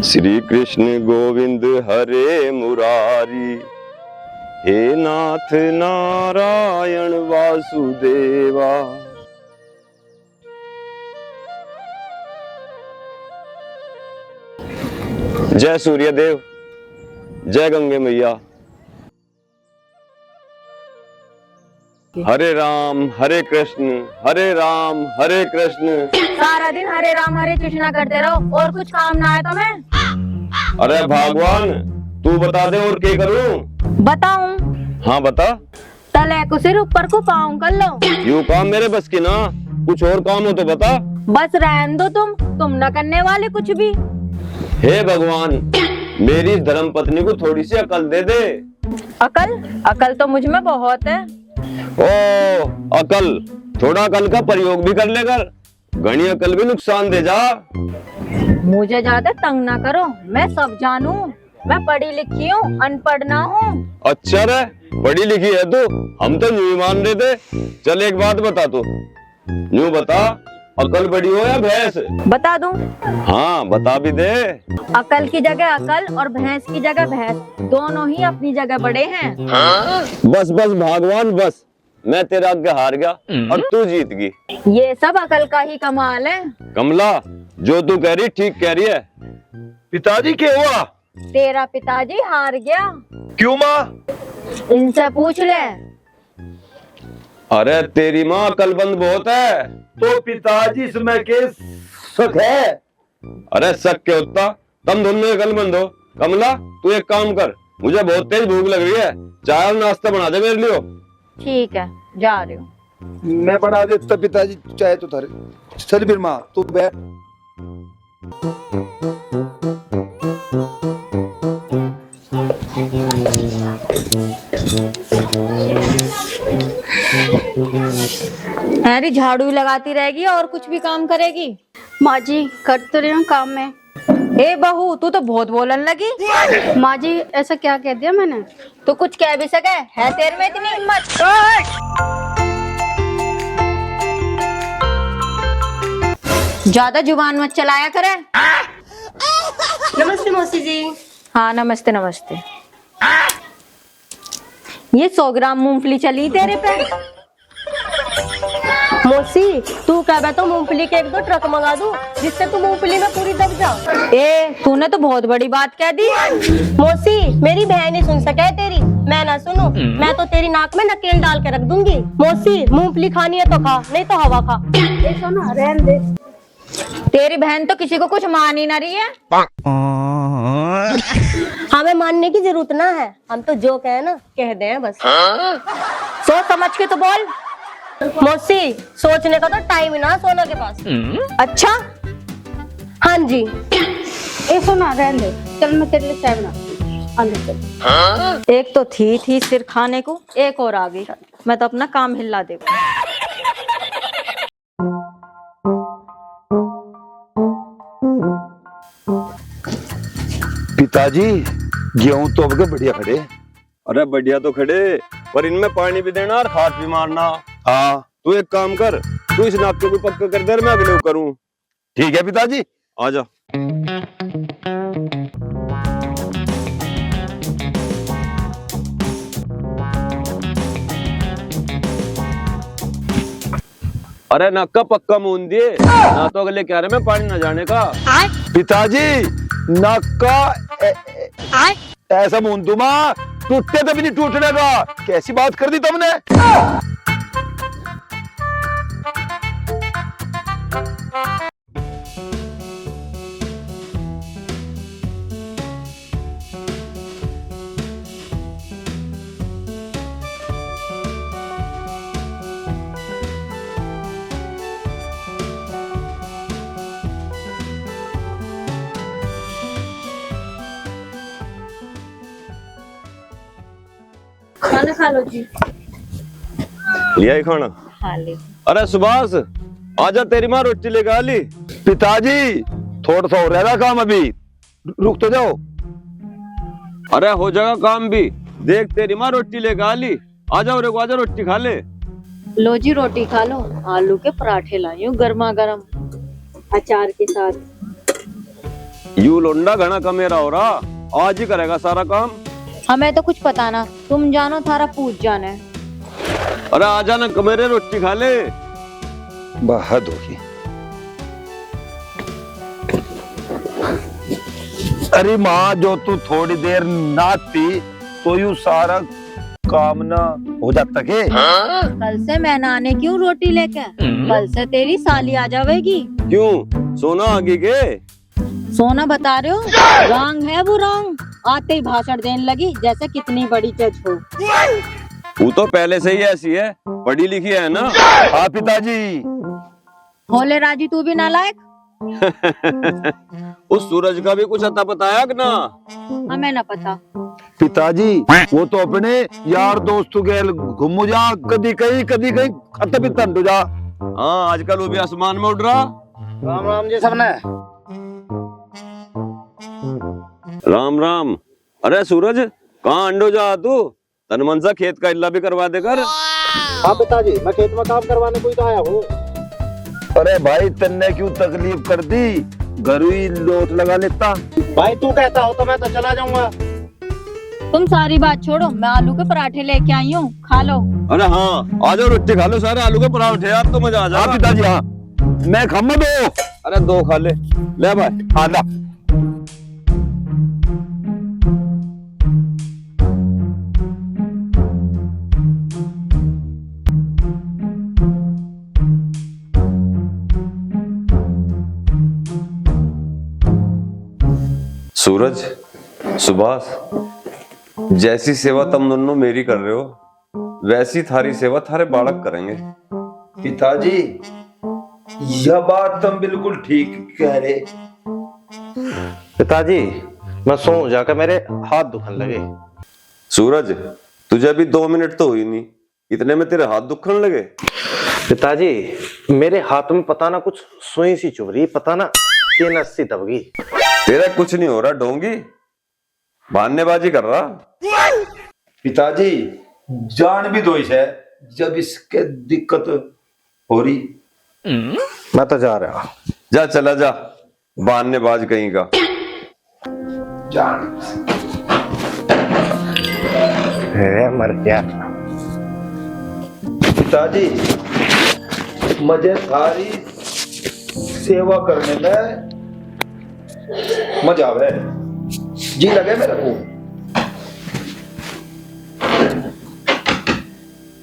श्री कृष्ण गोविंद हरे मुरारी, हे नाथ नारायण वासुदेवा। जय सूर्यदेव, जय गंगे मैया। हरे राम हरे कृष्ण, हरे राम हरे कृष्ण। सारा दिन हरे राम हरे कृष्णा करते रहो और कुछ काम ना है तुम्हें? अरे भगवान तू बता दे और क्या करूं? बताऊं? हाँ बता। तले को सिर ऊपर को पाँव कर लो। यूं काम मेरे बस की ना, कुछ और काम हो तो बता। बस रहन दो, तुम न करने वाले कुछ भी। हे भगवान मेरी धर्म पत्नी को थोड़ी सी अकल दे दे। अकल तो मुझ में बहुत है। ओ अकल, थोड़ा अकल का प्रयोग भी कर ले कर, घनी अकल भी नुकसान दे जा। मुझे ज्यादा तंग ना करो, मैं सब जानू, मैं पढ़ी लिखी हूँ, अनपढ़ ना हूँ। अच्छा रे, पढ़ी लिखी है तू, हम तो यूं ही मान रहे थे। चल एक बात बता तू, यूं बता, अकल बड़ी हो या भैंस? बता दूं? हाँ बता भी दे। अकल की जगह अकल और भैंस की जगह भैंस, दोनों ही अपनी जगह बड़े हैं। हाँ? बस बस भगवान बस, मैं तेरा आगे हार गया और तू जीत गई। ये सब अकल का ही कमाल है। कमला जो तू कह रही ठीक कह रही है। पिताजी क्या हुआ? तेरा पिताजी हार गया। क्यों माँ? इनसे पूछ ले। अरे तेरी माँ अकलमंद बहुत है। तो पिताजी इसमें के शक है? अरे शक के होता, तुम दोनों अकलमंद हो। कमला तू एक काम कर, मुझे बहुत तेज भूख लग रही है, चाय और नाश्ता बना दे मेरे लिए। ठीक है, जा रही हूँ। मैं बना देता पिताजी, चाहे तो थारे। चल फिर माँ तू बैठ। अरे झाड़ू लगाती रहेगी और कुछ भी काम करेगी? माँ जी कर तो रही हूँ काम में। ए बहू, तू तो बहुत बोलन लगी। माँ जी ऐसा क्या कह दिया मैंने? तू कुछ कह भी सके है तेरे में इतनी हिम्मत? ज्यादा जुबान मत चलाया करे। नमस्ते मौसी जी। हाँ नमस्ते नमस्ते। ये 100 ग्राम मूंगफली चली तेरे पे। मौसी तू कह तो मूंगफली के 1-2 ट्रक मंगा दूं, जिससे तू मूंगफली में पूरी दब जा। ए तूने तो बहुत बड़ी बात कह दी। मौसी मेरी बहन ही सुन सके तेरी, मैं ना सुनूं, मैं तो तेरी नाक में नकेल डाल के रख दूंगी। मौसी मूंगफली खानी है तो खा, नहीं तो हवा खा। ए सुनो रहने दे। तेरी बहन तो किसी को कुछ मान ही ना रही है। हमें मानने की जरूरत ना है, हम तो जो कहे ना कह दे बस। सोच समझ के तो बोल। मौसी सोचने का तो टाइम ही ना सोना के पास। अच्छा हाँ जी। ए सुना रहने दे, चल मैं तेरे लिए चाय बनाती हूँ, चल। एक तो थी सिर खाने को, एक और आ गई। मैं तो अपना काम हिला दे। पिताजी गेहूं तो अब के बढ़िया खड़े। अरे बढ़िया तो खड़े, पर इनमें पानी भी देना और खाद भी मारना। हाँ तू एक काम कर, तू इस नाके को पक्का कर दे, मैं अगले को करूँ। ठीक है पिताजी। आजा। अरे नाका पक्का मून दिए ना, तो अगले कह रहे में पानी ना जाने का। पिताजी नक्का ऐसा मून तुम टूटते तो भी नहीं टूटने का, कैसी बात कर दी तुमने? खाना खा लो जी। लिया ही खाना? खा ले। अरे सुभाष आजा, तेरी माँ रोटी लेकर आ ली। पिताजी थोड़ा सा हो रहा है काम, अभी रुक तो जाओ। अरे हो जाएगा काम भी, देख तेरी माँ रोटी लेकर आ ली। आजा और आजा रोटी खा ले। लो जी रोटी खा लो, आलू के पराठे लाई हूँ गर्मा गर्म। अचार के साथ। यू लोंडा घना कमेरा हो रहा, आज ही करेगा सारा काम। हमें तो कुछ पता ना, तुम जानो थारा पूछ जाने। अरे आ जाना कमेरे, रोटी खा ले। बहुत होगी। अरे माँ, जो तू थोड़ी देर नाती तो यू सारा काम ना हो जाता के। कल से मैं नाने क्यों रोटी लेके, कल से तेरी साली आ जाएगी। क्यों, सोना आगे के? सोना बता रहे हो, रंग है वो रंग। आते ही भाषण देने लगी जैसे कितनी बड़ी जज हो। वो तो पहले से ही ऐसी है, पढ़ी लिखी है ना। हाँ पिताजी। होले राजी तू भी नालायक। उस सूरज का भी कुछ अता पता है कि ना? हमें ना पता। पिताजी वो तो अपने यार दोस्तों के घूमू जा, कदी कहीं खत्म भी तंडू जा। हाँ, आजकल वो भी आसमान में उड़ रहा। राम राम जी सबने। राम राम। अरे सूरज, कहाँ अंडो जा तू? तन मन सा खेत का इल्ला भी करवा दे कर। हाँ पिताजी, मैं खेत में काम करवाने को ही तो आया हूँ। अरे भाई, तन्ने क्यों तकलीफ कर दी, घर ही लोट लगा लेता। भाई तू कहता हो तो मैं तो चला जाऊंगा। तुम सारी बात छोड़ो, मैं आलू के पराठे लेके आई हूँ, खा लो। अरे हाँ, आ जाओ, रोटी खा लो, सारे आलू के पराठे यार, तो मजा आ हाँ जाएगा। पिताजी, हाँ मैं खम्मा दो। अरे दो खा ले। ले भाई, आना। सूरज, सुभाष, जैसी सेवा तुम दोनों मेरी कर रहे हो, वैसी थारी सेवा थारे बालक करेंगे। पिताजी यह बात तुम बिल्कुल ठीक कह रहे। पिताजी मैं सो जाकर मेरे हाथ दुखने लगे। सूरज, तुझे अभी 2 मिनट तो हुई नहीं, इतने में तेरे हाथ दुखने लगे। पिताजी मेरे हाथ में पता ना कुछ सुई सी चुभ रही, पता ना कि नस्सी दब गई। तेरा कुछ नहीं हो रहा ढोंगी, बहानेबाजी कर रहा। पिताजी जान भी दो इसे, जब इसके दिक्कत हो रही। मैं तो जा रहा। जा, चला जा, बहानेबाज कहीं का। जान मर गया। पिताजी मुझे सारी सेवा करने में मजा आवे, जी लगे मेरे को।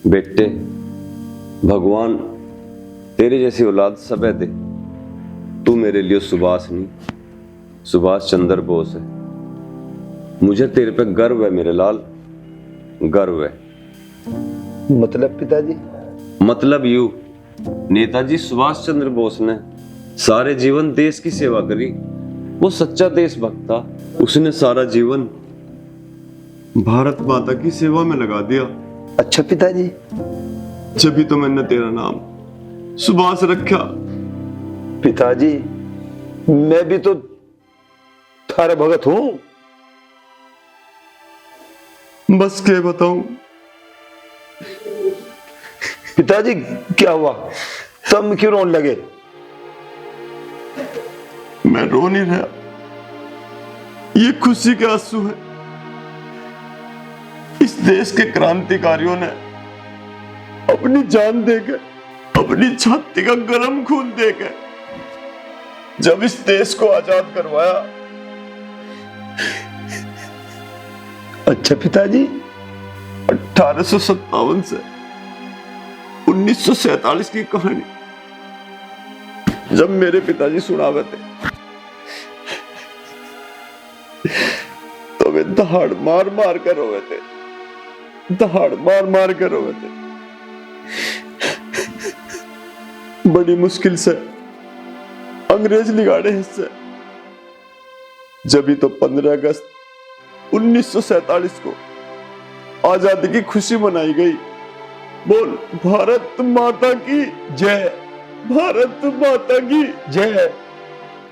बेटे, भगवान तेरी जैसी औलाद सब है दे। तू मेरे लिए सुभाष नहीं, सुभाष चंद्र बोस है। मुझे तेरे पे गर्व है मेरे लाल, गर्व है। मतलब पिताजी? मतलब यू, नेताजी सुभाष चंद्र बोस ने सारे जीवन देश की सेवा करी। वो सच्चा देशभक्त था। उसने सारा जीवन भारत माता की सेवा में लगा दिया। अच्छा पिताजी, जब भी तो मैंने तेरा नाम सुभाष रखा। पिताजी मैं भी तो थारे भगत हूं। बस क्या बताऊं पिताजी, क्या हुआ, तुम क्यों रोने लगे? मैं रो नहीं रहा, ये खुशी के आंसू है। इस देश के क्रांतिकारियों ने अपनी जान देकर, अपनी छाती का गर्म खून देकर जब इस देश को आजाद करवाया। अच्छा पिताजी, 1857 से 1947 की कहानी जब मेरे पिताजी सुनावे थे, तो वे दहाड़ मार मार कर रोए थे, दहाड़ मार मार कर रोए थे। बड़ी मुश्किल से अंग्रेज लिगाड़े हिस्से। जब ही तो 15 अगस्त 1947 को आजादी की खुशी मनाई गई। बोल भारत माता की जय, भारत माता की जय,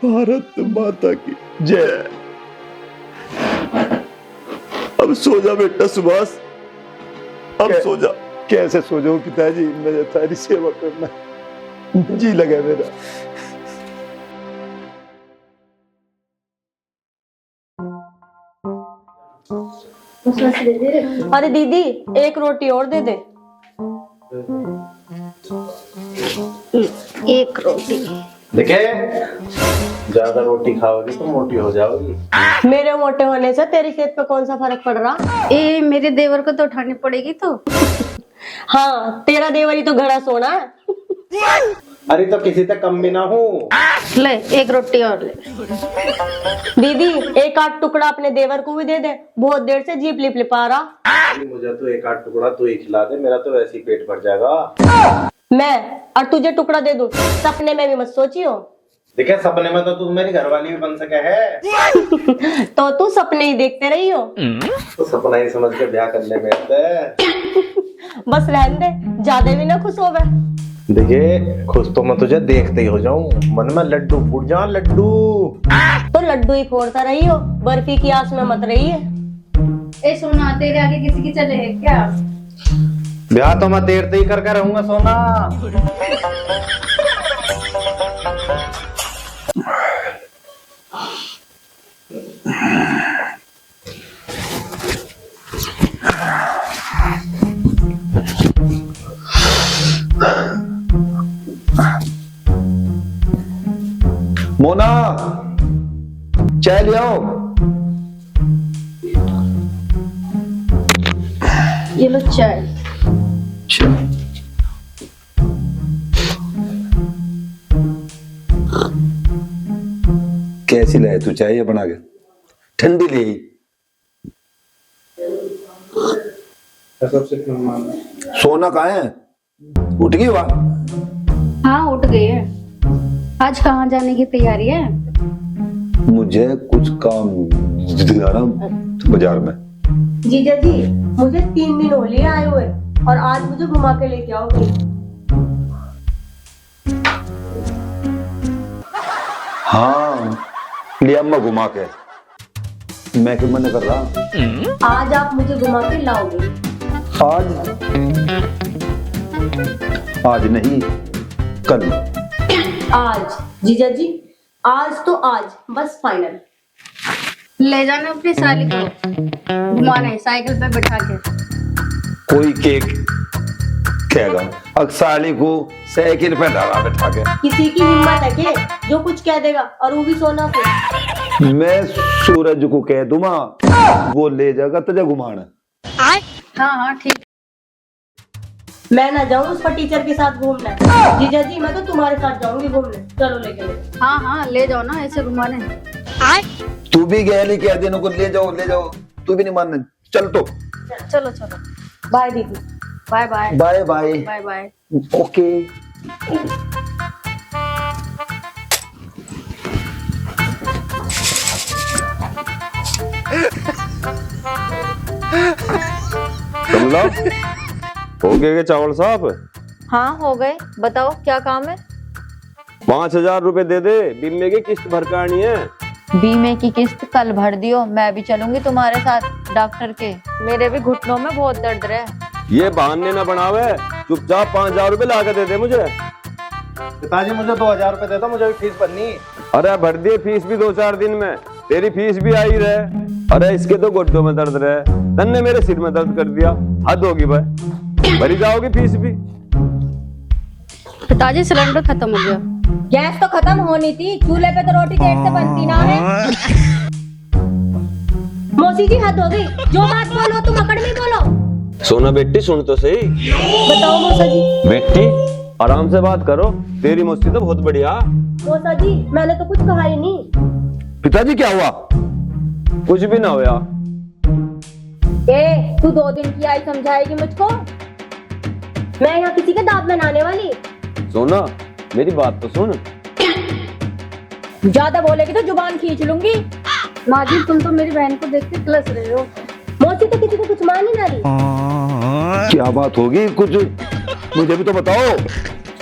भारत माता की जय। अब सो जा बेटा सुभाष, अब सो जा। कैसे सो जाऊं पिताजी, मैं सारी सेवा करना जी लगा मेरा। अरे दीदी एक रोटी और दे दे। एक रोटी। देखे, ज्यादा रोटी खाओगी तो मोटी हो जाओगी। मेरे मोटे होने से तेरी सेहत पे कौन सा फर्क पड़ रहा? ए मेरे देवर को तो उठानी पड़ेगी तो। हाँ तेरा देवर ही तो घड़ा सोना है। अरे तो किसी तक कम भी ना हो। ले एक रोटी और ले। दीदी एक आध टुकड़ा अपने देवर को भी दे दे, बहुत देर से जीप लिप लिपा रहा। मुझे तो एक आध टुकड़ा तू ही खिला दे, मेरा तो वैसे ही पेट भर जाएगा। मैं और तुझे टुकड़ा दे दूं, सपने में भी मत सोचियो। देखे, सपने में तो तू मेरी घरवाली भी बन सके है। तो तू सपने ही देखते रही हो। तो सपना ही समझ के ब्याह कर ले मेरे। बस रहने दे, ज्यादा भी ना खुश हो गए। देखिए, खुश तो मैं तुझे देखते ही हो जाऊं, मन में लड्डू फूट जाऊं लड्डू। तो लड्डू ही फोड़ता रही हो, बर्फी की आस में मत रही है। ए सोना, तेरे आगे किसी की चले है क्या? ब्याह तो मैं देर ही करके रहूंगा सोना। मोना, चाय ले आओ। ये लो चाय। कैसी लाए तू चाय ये बना के? ठंडी ले आई। सोना कहाँ है? उठ गई वहां? हाँ उठ गई है। आज कहाँ जाने की तैयारी है? मुझे कुछ काम दिलाना बाजार में। जीजा जी मुझे 3 दिन हो लिए आए हुए और आज मुझे घुमा के लेके आओगे। हाँ ले अम्मा घुमा के। मैं क्यों मना कर रहा? आज आप मुझे घुमा के लाओगे। आज नहीं, कल। आज जीजा जी, आज तो आज, बस फाइनल। ले जाना अपनी साली को घुमाने साइकिल पे बैठा के। कोई केक कहेगा, अक्साली को साइकिल पे बैठा के। किसी की हिम्मत है के जो कुछ कह देगा, और वो भी सोना को। मैं सूरज को कह दूंगा, वो ले जाएगा तुझे घुमाना। हाँ हाँ ठीक। मैं ना जाऊँ उस पर टीचर के साथ घूमने। जीजा जी मैं तो तुम्हारे साथ जाऊंगी घूमने, चलो लेके। हाँ हाँ ले जाओ ना ऐसे घुमाने। तू भी गहली कह देने को ले जाओ ले जाओ, तू भी नहीं मानना। चल तो चलो चलो। बाय दीदी। Bye bye. Bye bye. Bye bye. Okay. Kamala, हो गए चावल साहब? हाँ हो गए, बताओ क्या काम है? 5,000 रुपए दे दे, बीमे की किस्त भर के आनी है। बीमे की किस्त कल भर दियो, मैं भी चलूंगी तुम्हारे साथ डॉक्टर के। मेरे भी घुटनों में बहुत दर्द रहे। ये बहाने ना बनावे, चुपचाप 5,000 रुपए ला के दे दे मुझे। पिताजी मुझे 2,000 रुपए दे दो, मुझे भी फीस भरनी। अरे भर दिए फीस भी 2-4 दिन में, तेरी फीस भी आई रहे। अरे इसके तो घुटनों में दर्द रहे, तन्ने मेरे सिर में दर्द कर दिया। हद होगी भाई, भरी जाओगी फीस भी। पिताजी सिलेंडर खत्म हो गया। गैस तो खत्म होनी थी, चूल्हे पे तो रोटी देर से बनती ना है। मौसी जी हद हो गई, जो बात बोलो तुम अकड़ में बोलो। सोना बेटी सुन तो सही। बताओ मौसा जी। बेटी आराम से बात करो, तेरी मस्ती तो बहुत बढ़िया। मौसा जी मैंने तो कुछ कहा ही नहीं। पिताजी क्या हुआ? कुछ भी ना होया। ए तू 2 दिन की आई समझाएगी मुझको? मैं यहाँ किसी के दांत बनाने वाली? सोना मेरी बात तो सुन। ज्यादा बोलेगी तो जुबान खींच लूंगी। माँ जी तुम तो मेरी बहन को देख के कलस रहे हो। मौसी तो किसी को कुछ मान ही ना रही। क्या बात होगी, कुछ मुझे भी तो बताओ।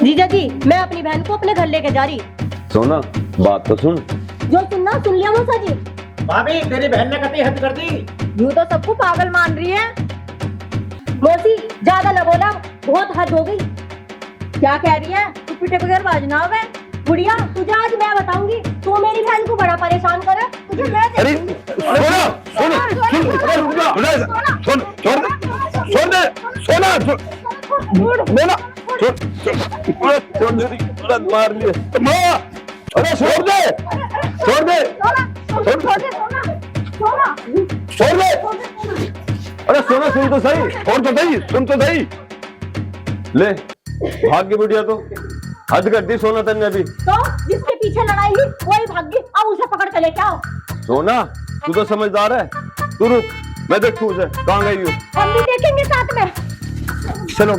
जीजा जी मैं अपनी बहन को अपने घर लेके जा रही। सोना बात तो सुन। जो सुनना सुन लिया मौसा जी। भाभी तेरी बहन ने कभी हद कर दी। यूं तो सबको पागल मान रही है। मौसी ज्यादा न बोला, बहुत हद हो गई। क्या कह रही है? तू पीछे बगैर बाज ना आवे। गुड़िया तुझे आज मैं बताऊंगी, तू मेरी बहन को बड़ा परेशान करे, तुझे मैं अरे सोना सोना सुन रुक जा सुन छोड़ दे सोना छोड़ दे तुरंत मार लिए माँ अरे छोड़ दे छोड़ दे अरे सोना सुन तो सही और तो सही सुन तो सही ले भाग के बुढ़िया तो हद कर दी सोना तन्ने अभी। तो जिसके पीछे लड़ाई हुई वही भाग गई, अब उसे पकड़ के लेके आओ। सोना तू तो समझदार है, तू रुक मैं देखूं उसे कहाँ गई हूँ। हम भी देखेंगे साथ में। चलो